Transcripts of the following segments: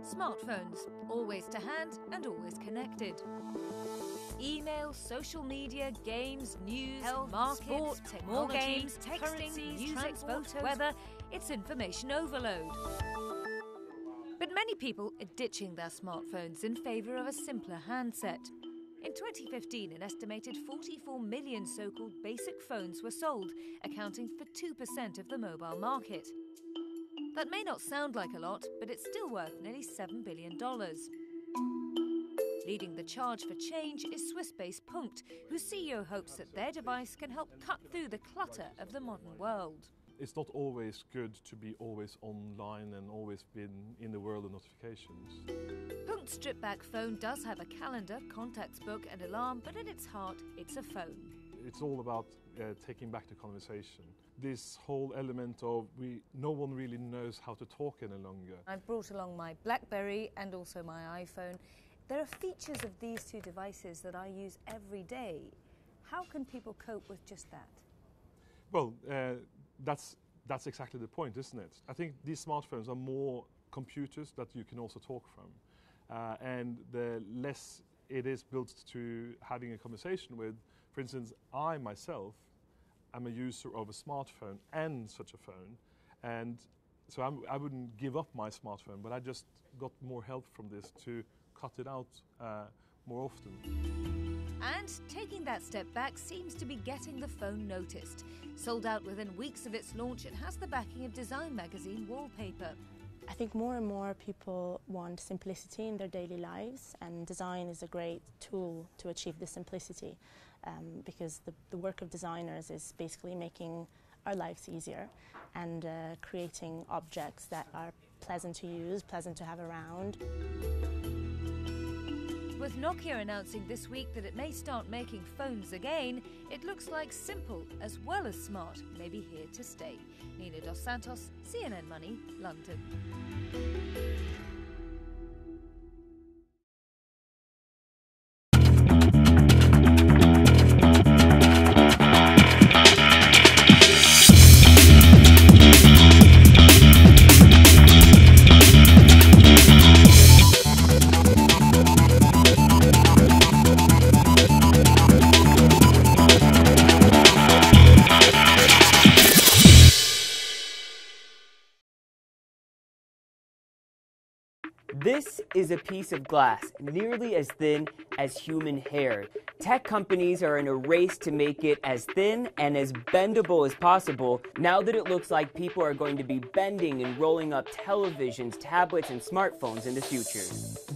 Smartphones, always to hand and always connected. Email, social media, games, news, health, markets, sport, technology, games, texting, music, photos, weather, it's information overload. But many people are ditching their smartphones in favour of a simpler handset. In 2015, an estimated 44 million so-called basic phones were sold, accounting for 2% of the mobile market. That may not sound like a lot, but it's still worth nearly $7 billion. Leading the charge for change is Swiss-based Punkt, whose CEO hopes that their device can help cut through the clutter of the modern world. It's not always good to be always online and always been in the world of notifications. Punkt's stripped-back phone does have a calendar, contacts book and alarm, but at its heart, it's a phone. It's all about taking back the conversation. This whole element of no one really knows how to talk any longer. I've brought along my BlackBerry and also my iPhone. There are features of these two devices that I use every day. How can people cope with just that? Well, that's exactly the point, isn't it? I think these smartphones are more computers that you can also talk from. And the less it is built to having a conversation with, for instance, I myself am a user of a smartphone and such a phone. And so I wouldn't give up my smartphone, but I just got more help from this to cut it out more often. And taking that step back seems to be getting the phone noticed. Sold out within weeks of its launch, it has the backing of Design magazine wallpaper. I think more and more people want simplicity in their daily lives, and design is a great tool to achieve this simplicity, because the work of designers is basically making our lives easier and creating objects that are pleasant to use, pleasant to have around. With Nokia announcing this week that it may start making phones again, it looks like simple as well as smart may be here to stay. Nina Dos Santos, CNN Money, London. This is a piece of glass nearly as thin as human hair. Tech companies are in a race to make it as thin and as bendable as possible now that it looks like people are going to be bending and rolling up televisions, tablets, and smartphones in the future.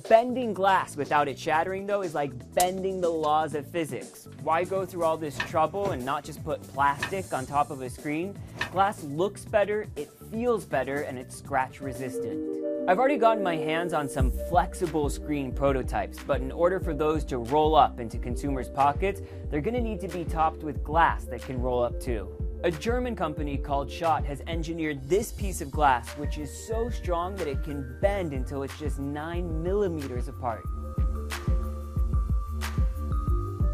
Bending glass without it shattering, though, is like bending the laws of physics. Why go through all this trouble and not just put plastic on top of a screen? Glass looks better, it feels better, and it's scratch resistant. I've already gotten my hands on some flexible screen prototypes, but in order for those to roll up into consumers' pockets, they're going to need to be topped with glass that can roll up too. A German company called Schott has engineered this piece of glass, which is so strong that it can bend until it's just 9 millimeters apart.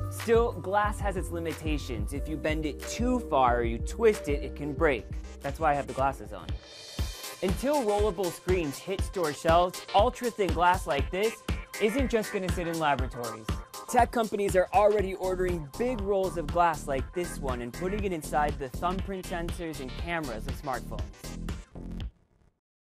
Still, glass has its limitations. If you bend it too far or you twist it, it can break. That's why I have the glasses on. Until rollable screens hit store shelves, ultra-thin glass like this isn't just going to sit in laboratories. Tech companies are already ordering big rolls of glass like this one and putting it inside the thumbprint sensors and cameras of smartphones.